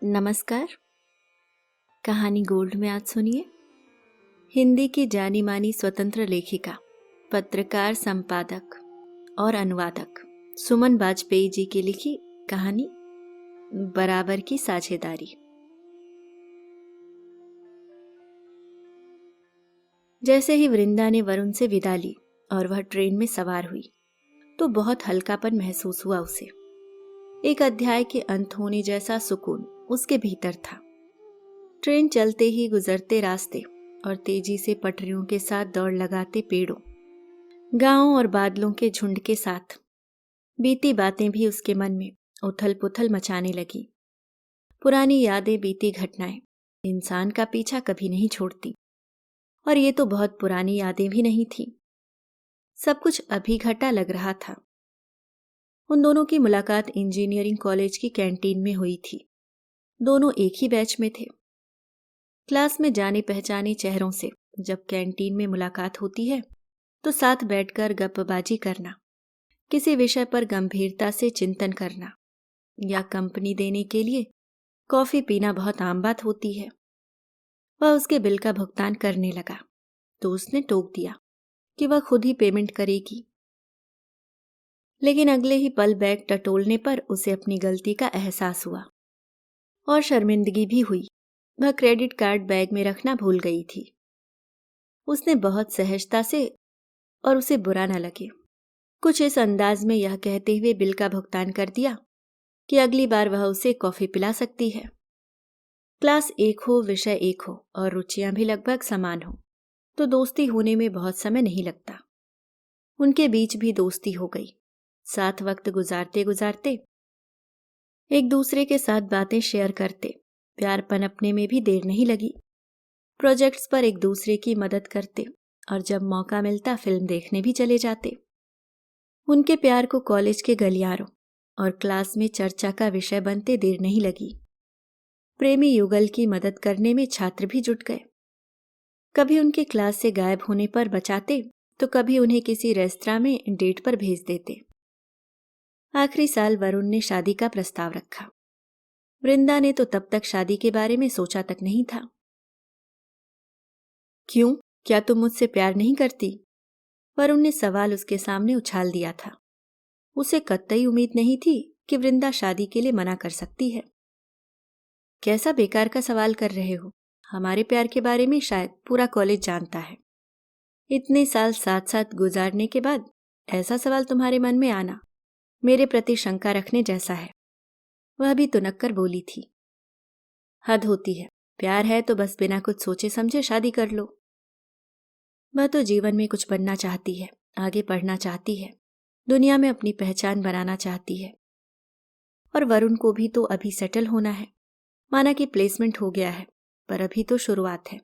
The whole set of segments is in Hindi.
नमस्कार। कहानी गोल्ड में आज सुनिए हिंदी की जानी मानी स्वतंत्र लेखिका, पत्रकार, संपादक और अनुवादक सुमन बाजपेयी जी की लिखी कहानी बराबर की साझेदारी। जैसे ही वृंदा ने वरुण से विदा ली और वह ट्रेन में सवार हुई तो बहुत हल्कापन महसूस हुआ उसे। एक अध्याय के अंत होने जैसा सुकून उसके भीतर था। ट्रेन चलते ही गुजरते रास्ते और तेजी से पटरियों के साथ दौड़ लगाते पेड़ों, गांवों और बादलों के झुंड के साथ बीती बातें भी उसके मन में उथल पुथल मचाने लगी। पुरानी यादें, बीती घटनाएं इंसान का पीछा कभी नहीं छोड़ती, और ये तो बहुत पुरानी यादें भी नहीं थी। सब कुछ अभी घटा लग रहा था। उन दोनों की मुलाकात इंजीनियरिंग कॉलेज की कैंटीन में हुई थी। दोनों एक ही बैच में थे। क्लास में जाने पहचाने चेहरों से जब कैंटीन में मुलाकात होती है तो साथ बैठकर गप्पबाजी करना, किसी विषय पर गंभीरता से चिंतन करना या कंपनी देने के लिए कॉफी पीना बहुत आम बात होती है। वह उसके बिल का भुगतान करने लगा तो उसने टोक दिया कि वह खुद ही पेमेंट करेगी, लेकिन अगले ही पल बैग टटोलने पर उसे अपनी गलती का एहसास हुआ और शर्मिंदगी भी हुई। वह क्रेडिट कार्ड बैग में रखना भूल गई थी। उसने बहुत सहजता से, और उसे बुरा न लगे, कुछ इस अंदाज में यह कहते हुए बिल का भुगतान कर दिया कि अगली बार वह उसे कॉफी पिला सकती है। क्लास एक हो, विषय एक हो और रुचियां भी लगभग समान हो तो दोस्ती होने में बहुत समय नहीं लगता। उनके बीच भी दोस्ती हो गई। साथ वक्त गुजारते गुजारते, एक दूसरे के साथ बातें शेयर करते, प्यार पनपने में भी देर नहीं लगी। प्रोजेक्ट्स पर एक दूसरे की मदद करते और जब मौका मिलता फिल्म देखने भी चले जाते। उनके प्यार को कॉलेज के गलियारों और क्लास में चर्चा का विषय बनते देर नहीं लगी। प्रेमी युगल की मदद करने में छात्र भी जुट गए। कभी उनके क्लास से गायब होने पर बचाते तो कभी उन्हें किसी रेस्तरां में डेट पर भेज देते। आखिरी साल वरुण ने शादी का प्रस्ताव रखा। वृंदा ने तो तब तक शादी के बारे में सोचा तक नहीं था। क्यों, क्या तुम मुझसे प्यार नहीं करती? वरुण ने सवाल उसके सामने उछाल दिया था। उसे कतई उम्मीद नहीं थी कि वृंदा शादी के लिए मना कर सकती है। कैसा बेकार का सवाल कर रहे हो? हमारे प्यार के बारे में शायद पूरा कॉलेज जानता है। इतने साल साथ साथ गुजारने के बाद ऐसा सवाल तुम्हारे मन में आना मेरे प्रति शंका रखने जैसा है। वह भी तुनक्कर बोली थी। हद होती है। प्यार है तो बस बिना कुछ सोचे समझे शादी कर लो। वह तो जीवन में कुछ बनना चाहती है, आगे पढ़ना चाहती है, दुनिया में अपनी पहचान बनाना चाहती है। और वरुण को भी तो अभी सेटल होना है। माना कि प्लेसमेंट हो गया है, पर अभी तो शुरुआत है।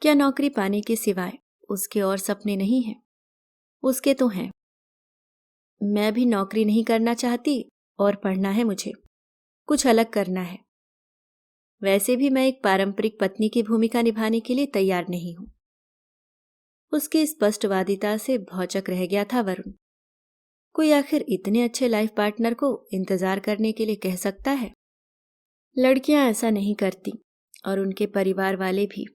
क्या नौकरी पाने के सिवाय उसके और सपने नहीं हैं? उसके तो हैं। मैं भी नौकरी नहीं करना चाहती और पढ़ना है मुझे, कुछ अलग करना है। वैसे भी मैं एक पारंपरिक पत्नी की भूमिका निभाने के लिए तैयार नहीं हूं। उसकी स्पष्टवादिता से भौचक रह गया था वरुण। कोई आखिर इतने अच्छे लाइफ पार्टनर को इंतजार करने के लिए कह सकता है? लड़कियां ऐसा नहीं करती और उनके परिवार वाले भी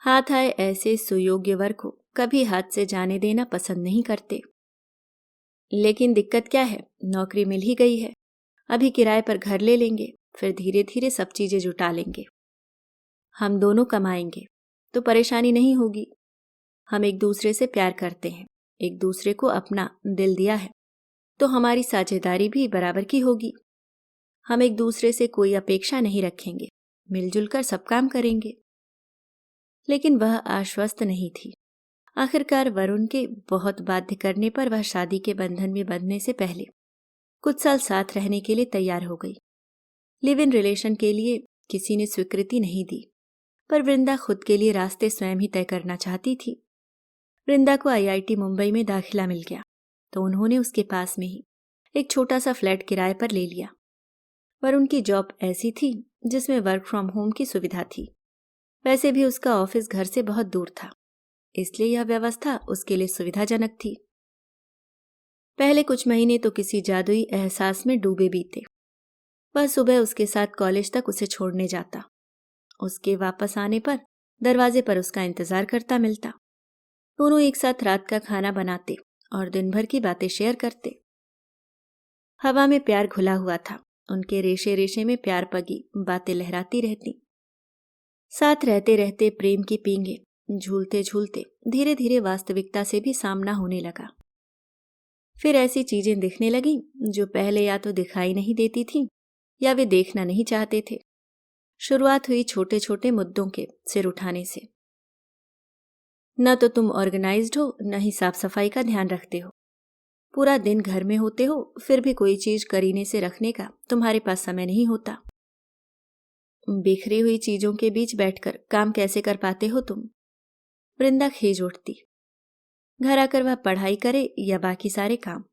हाथ आए ऐसे सुयोग्य वर को कभी हाथ से जाने देना पसंद नहीं करते। लेकिन दिक्कत क्या है? नौकरी मिल ही गई है। अभी किराए पर घर ले लेंगे, फिर धीरे धीरे सब चीजें जुटा लेंगे। हम दोनों कमाएंगे तो परेशानी नहीं होगी। हम एक दूसरे से प्यार करते हैं, एक दूसरे को अपना दिल दिया है, तो हमारी साझेदारी भी बराबर की होगी। हम एक दूसरे से कोई अपेक्षा नहीं रखेंगे, मिलजुल कर सब काम करेंगे। लेकिन वह आश्वस्त नहीं थी। आखिरकार वरुण के बहुत बाध्य करने पर वह शादी के बंधन में बंधने से पहले कुछ साल साथ रहने के लिए तैयार हो गई। लिव इन रिलेशन के लिए किसी ने स्वीकृति नहीं दी, पर वृंदा खुद के लिए रास्ते स्वयं ही तय करना चाहती थी। वृंदा को आईआईटी मुंबई में दाखिला मिल गया तो उन्होंने उसके पास में ही एक छोटा सा फ्लैट किराए पर ले लिया। वरुण की जॉब ऐसी थी जिसमें वर्क फ्रॉम होम की सुविधा थी। वैसे भी उसका ऑफिस घर से बहुत दूर था, इसलिए यह व्यवस्था उसके लिए सुविधाजनक थी। पहले कुछ महीने तो किसी जादुई एहसास में डूबे बीते। वह सुबह उसके साथ कॉलेज तक उसे छोड़ने जाता। उसके वापस आने पर दरवाजे पर उसका इंतजार करता मिलता। दोनों एक साथ रात का खाना बनाते और दिन भर की बातें शेयर करते। हवा में प्यार घुला हुआ था, उनके रेशे रेशे में प्यार पगी बातें लहराती रहती। साथ रहते रहते प्रेम की पींगे झूलते झूलते धीरे धीरे वास्तविकता से भी सामना होने लगा। फिर ऐसी चीजें दिखने लगीं जो पहले या तो दिखाई नहीं देती थीं या वे देखना नहीं चाहते थे। शुरुआत हुई छोटे छोटे मुद्दों के सिर उठाने से। न तो तुम ऑर्गेनाइज्ड हो, न ही साफ सफाई का ध्यान रखते हो। पूरा दिन घर में होते हो, फिर भी कोई चीज करीने से रखने का तुम्हारे पास समय नहीं होता। बिखरी हुई चीजों के बीच बैठकर काम कैसे कर पाते हो तुम? वृंदा खीज उठती। घर आकर वह पढ़ाई करे या बाकी सारे काम,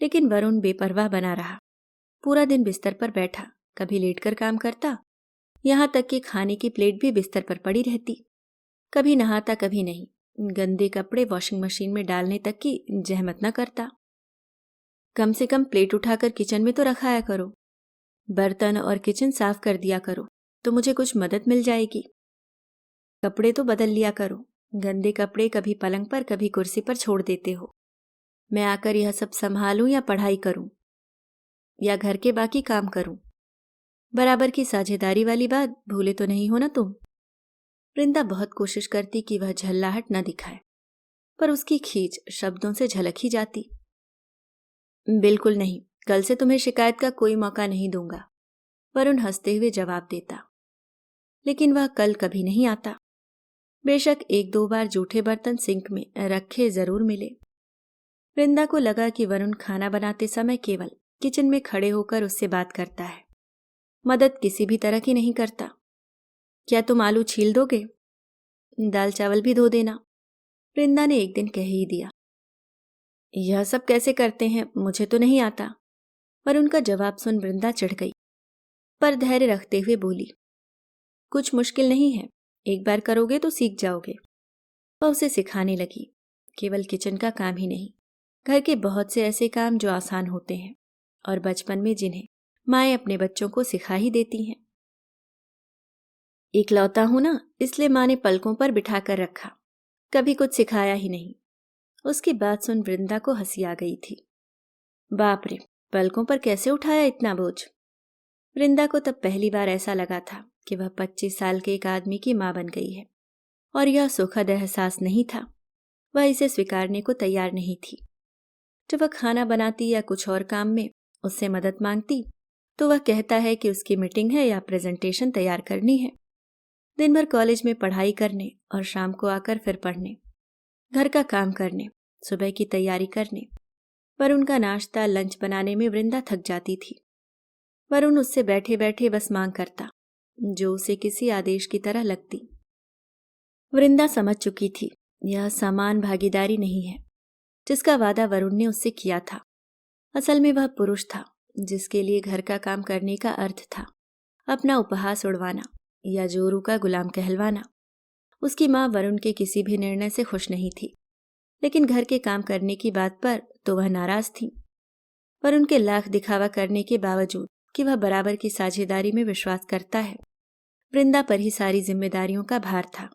लेकिन वरुण बेपरवाह बना रहा। पूरा दिन बिस्तर पर बैठा, कभी लेटकर काम करता, यहां तक कि खाने की प्लेट भी बिस्तर पर पड़ी रहती। कभी नहाता कभी नहीं, गंदे कपड़े वॉशिंग मशीन में डालने तक की जहमत न करता। कम से कम प्लेट उठाकर किचन में तो रखाया करो, बर्तन और किचन साफ कर दिया करो तो मुझे कुछ मदद मिल जाएगी। कपड़े तो बदल लिया करो, गंदे कपड़े कभी पलंग पर कभी कुर्सी पर छोड़ देते हो। मैं आकर यह सब संभालूं या पढ़ाई करूं या घर के बाकी काम करूं? बराबर की साझेदारी वाली बात भूले तो नहीं हो ना तुम? वृंदा बहुत कोशिश करती कि वह झल्लाहट न दिखाए, पर उसकी खींच शब्दों से झलक ही जाती। बिल्कुल नहीं, कल से तुम्हें शिकायत का कोई मौका नहीं दूंगा, वरुण हंसते हुए जवाब देता। लेकिन वह कल कभी नहीं आता। बेशक एक दो बार जूठे बर्तन सिंक में रखे जरूर मिले। वृंदा को लगा कि वरुण खाना बनाते समय केवल किचन में खड़े होकर उससे बात करता है, मदद किसी भी तरह की नहीं करता। क्या तुम आलू छील दोगे? दाल चावल भी धो देना, वृंदा ने एक दिन कह ही दिया। यह सब कैसे करते हैं मुझे तो नहीं आता। पर उनका जवाब सुन वृंदा चिढ़ गई, पर धैर्य रखते हुए बोली, कुछ मुश्किल नहीं है, एक बार करोगे तो सीख जाओगे। वह उसे सिखाने लगी, केवल किचन का काम ही नहीं, घर के बहुत से ऐसे काम जो आसान होते हैं और बचपन में जिन्हें माएं अपने बच्चों को सिखा ही देती हैं। इकलौता हूं ना, इसलिए मां ने पलकों पर बिठाकर रखा, कभी कुछ सिखाया ही नहीं। उसकी बात सुन वृंदा को हंसी आ गई थी। बाप रे, पलकों पर कैसे उठाया इतना बोझ? वृंदा को तब पहली बार ऐसा लगा था कि वह 25 साल के एक आदमी की मां बन गई है, और यह सुखद एहसास नहीं था। वह इसे स्वीकारने को तैयार नहीं थी। जब वह खाना बनाती या कुछ और काम में उससे मदद मांगती तो वह कहता है कि उसकी मीटिंग है या प्रेजेंटेशन तैयार करनी है। दिन भर कॉलेज में पढ़ाई करने और शाम को आकर फिर पढ़ने, घर का काम करने, सुबह की तैयारी करने, वरुण का नाश्ता लंच बनाने में वृंदा थक जाती थी। वरुण उससे बैठे बैठे बस मांग करता, जो उसे किसी आदेश की तरह लगती। वृंदा समझ चुकी थी यह समान भागीदारी नहीं है जिसका वादा वरुण ने उससे किया था। असल में वह पुरुष था जिसके लिए घर का काम करने का अर्थ था अपना उपहास उड़वाना या जोरू का गुलाम कहलवाना। उसकी मां वरुण के किसी भी निर्णय से खुश नहीं थी, लेकिन घर के काम करने की बात पर तो वह नाराज थी। वरुण के लाख दिखावा करने के बावजूद कि वह बराबर की साझेदारी में विश्वास करता है, वृंदा पर ही सारी जिम्मेदारियों का भार था।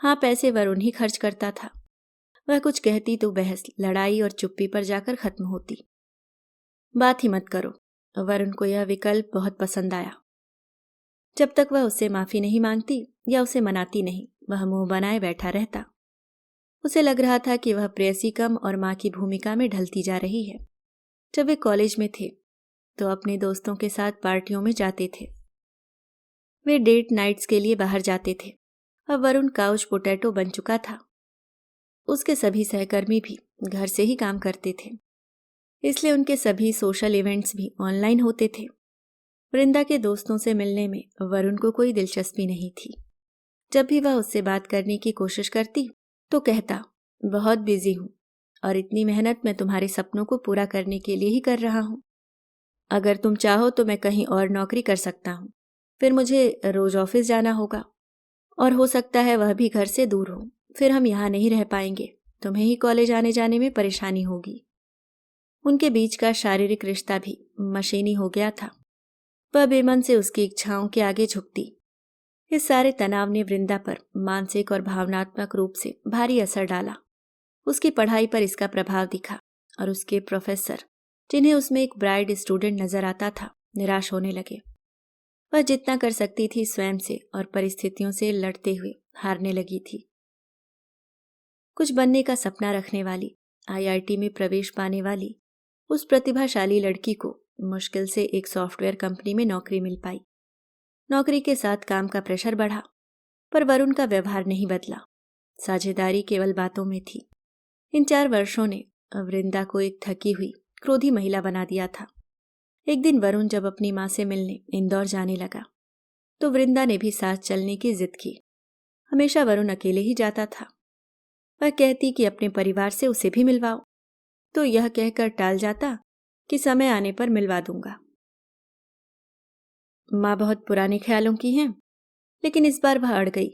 हाँ, पैसे वरुण ही खर्च करता था। वह कुछ कहती तो बहस, लड़ाई और चुप्पी पर जाकर खत्म होती। बात ही मत करो। वरुण को यह विकल्प बहुत पसंद आया। जब तक वह उससे माफी नहीं मांगती या उसे मनाती नहीं, वह मुंह बनाए बैठा रहता। उसे लग रहा था कि वह प्रेयसी कम और मां की भूमिका में ढलती जा रही है। जब वे कॉलेज में थे तो अपने दोस्तों के साथ पार्टियों में जाते थे। वे डेट नाइट्स के लिए बाहर जाते थे। अब वरुण काउच पोटैटो बन चुका था। उसके सभी सहकर्मी भी घर से ही काम करते थे, इसलिए उनके सभी सोशल इवेंट्स भी ऑनलाइन होते थे। वृंदा के दोस्तों से मिलने में वरुण को कोई दिलचस्पी नहीं थी। जब भी वह उससे बात करने की कोशिश करती तो कहता, बहुत बिजी हूं और इतनी मेहनत मैं तुम्हारे सपनों को पूरा करने के लिए ही कर रहा हूं। अगर तुम चाहो तो मैं कहीं और नौकरी कर सकता हूं, फिर मुझे रोज ऑफिस जाना होगा और हो सकता है वह भी घर से दूर हो। फिर हम यहाँ नहीं रह पाएंगे, तुम्हें ही कॉलेज आने जाने में परेशानी होगी। उनके बीच का शारीरिक रिश्ता भी मशीनी हो गया था। वह बेमन से उसकी इच्छाओं के आगे झुकती। इस सारे तनाव ने वृंदा पर मानसिक और भावनात्मक रूप से भारी असर डाला। उसकी पढ़ाई पर इसका प्रभाव दिखा और उसके प्रोफेसर, जिन्हें उसमें एक ब्राइट स्टूडेंट नजर आता था, निराश होने लगे। वह जितना कर सकती थी स्वयं से और परिस्थितियों से लड़ते हुए हारने लगी थी। कुछ बनने का सपना रखने वाली, आईआईटी में प्रवेश पाने वाली उस प्रतिभाशाली लड़की को मुश्किल से एक सॉफ्टवेयर कंपनी में नौकरी मिल पाई। नौकरी के साथ काम का प्रेशर बढ़ा, पर वरुण का व्यवहार नहीं बदला। साझेदारी केवल बातों में थी। इन 4 वर्षों ने वृंदा को एक थकी हुई, क्रोधी महिला बना दिया था। एक दिन वरुण जब अपनी मां से मिलने इंदौर जाने लगा, तो वृंदा ने भी साथ चलने की जिद की। हमेशा वरुण अकेले ही जाता था। वह कहती कि अपने परिवार से उसे भी मिलवाओ, तो यह कहकर टाल जाता कि समय आने पर मिलवा दूंगा। माँ बहुत पुराने ख्यालों की हैं, लेकिन इस बार वह अड़ गई।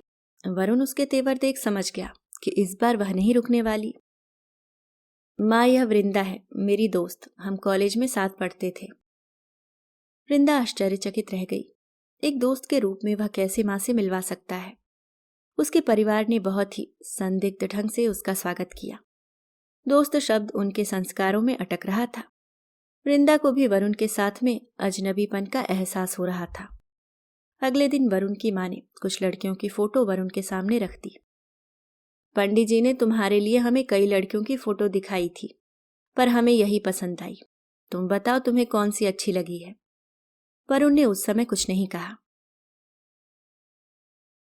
वरुण उसके तेवर देख समझ गया कि इस बार वह नहीं रुकने वाली। माँ, यह वृंदा है, मेरी दोस्त, हम कॉलेज में साथ पढ़ते थे। वृंदा आश्चर्यचकित रह गई। एक दोस्त के रूप में वह कैसे माँ से मिलवा सकता है? उसके परिवार ने बहुत ही संदिग्ध ढंग से उसका स्वागत किया। दोस्त शब्द उनके संस्कारों में अटक रहा था। वृंदा को भी वरुण के साथ में अजनबीपन का एहसास हो रहा था। अगले दिन वरुण की माँ ने कुछ लड़कियों की फोटो वरुण के सामने रख दी। पंडित जी ने तुम्हारे लिए हमें कई लड़कियों की फोटो दिखाई थी, पर हमें यही पसंद आई। तुम बताओ तुम्हें कौन सी अच्छी लगी है? वरुण ने उस समय कुछ नहीं कहा।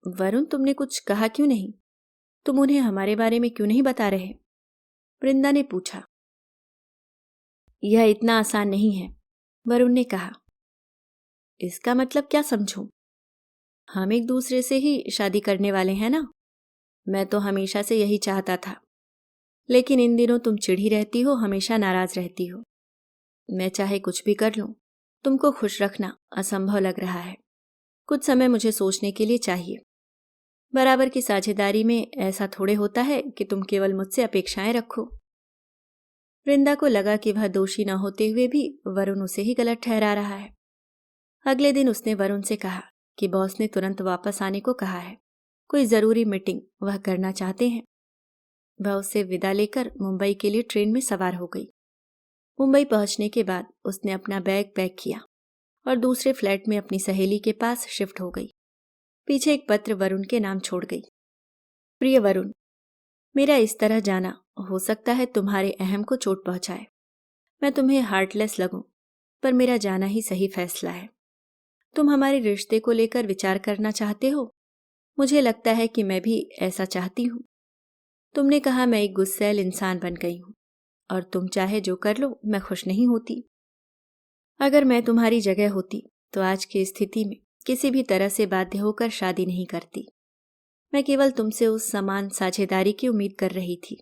वरुण, तुमने कुछ कहा क्यों नहीं? तुम उन्हें हमारे बारे में क्यों नहीं बता रहे? वृंदा ने पूछा। यह इतना आसान नहीं है, वरुण ने कहा। इसका मतलब क्या समझूं? हम एक दूसरे से ही शादी करने वाले हैं ना? मैं तो हमेशा से यही चाहता था, लेकिन इन दिनों तुम चिढ़ी रहती हो, हमेशा नाराज रहती हो। मैं चाहे कुछ भी कर लूं, तुमको खुश रखना असंभव लग रहा है। कुछ समय मुझे सोचने के लिए चाहिए। बराबर की साझेदारी में ऐसा थोड़े होता है कि तुम केवल मुझसे अपेक्षाएं रखो। वृंदा को लगा कि वह दोषी न होते हुए भी वरुण उसे ही गलत ठहरा रहा है। अगले दिन उसने वरुण से कहा कि बॉस ने तुरंत वापस आने को कहा है। कोई जरूरी मीटिंग वह करना चाहते हैं। वह उससे विदा लेकर मुंबई के लिए ट्रेन में सवार हो गई। मुंबई पहुंचने के बाद उसने अपना बैग पैक किया और दूसरे फ्लैट में अपनी सहेली के पास शिफ्ट हो गई। पीछे एक पत्र वरुण के नाम छोड़ गई। प्रिय वरुण, मेरा इस तरह जाना हो सकता है तुम्हारे अहम को चोट पहुंचाए। मैं तुम्हें हार्टलेस लगूं, पर मेरा जाना ही सही फैसला है। तुम हमारे रिश्ते को लेकर विचार करना चाहते हो। मुझे लगता है कि मैं भी ऐसा चाहती हूं। तुमने कहा मैं एक गुस्सैल इंसान बन गई हूं और तुम चाहे जो कर लो, मैं खुश नहीं होती। अगर मैं तुम्हारी जगह होती तो आज की स्थिति में किसी भी तरह से बाध्य होकर शादी नहीं करती। मैं केवल तुमसे उस समान साझेदारी की उम्मीद कर रही थी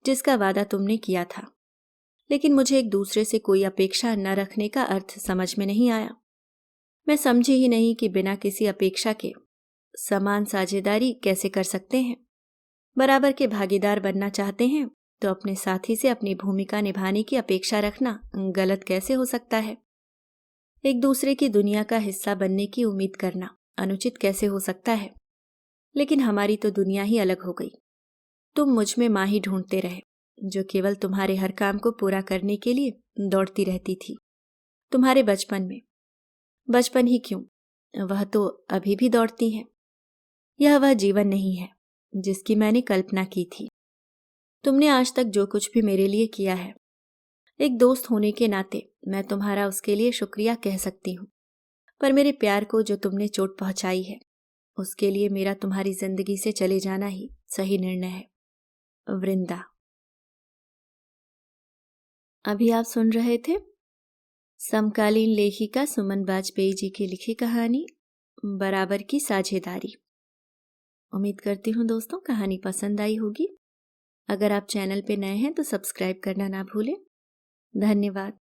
जिसका वादा तुमने किया था, लेकिन मुझे एक दूसरे से कोई अपेक्षा न रखने का अर्थ समझ में नहीं आया। मैं समझी ही नहीं कि बिना किसी अपेक्षा के समान साझेदारी कैसे कर सकते हैं। बराबर के भागीदार बनना चाहते हैं तो अपने साथी से अपनी भूमिका निभाने की अपेक्षा रखना गलत कैसे हो सकता है? एक दूसरे की दुनिया का हिस्सा बनने की उम्मीद करना अनुचित कैसे हो सकता है? लेकिन हमारी तो दुनिया ही अलग हो गई। तुम मुझ में माँ ही ढूंढते रहे, जो केवल तुम्हारे हर काम को पूरा करने के लिए दौड़ती रहती थी। तुम्हारे बचपन ही क्यों, वह तो अभी भी दौड़ती है। यह वह जीवन नहीं है जिसकी मैंने कल्पना की थी। तुमने आज तक जो कुछ भी मेरे लिए किया है, एक दोस्त होने के नाते मैं तुम्हारा उसके लिए शुक्रिया कह सकती हूँ, पर मेरे प्यार को जो तुमने चोट पहुंचाई है, उसके लिए मेरा तुम्हारी जिंदगी से चले जाना ही सही निर्णय है। वृंदा। अभी आप सुन रहे थे समकालीन लेखिका सुमन बाजपेयी जी की लिखी कहानी बराबर की साझेदारी। उम्मीद करती हूँ दोस्तों कहानी पसंद आई होगी। अगर आप चैनल पे नए हैं तो सब्सक्राइब करना ना भूलें। धन्यवाद।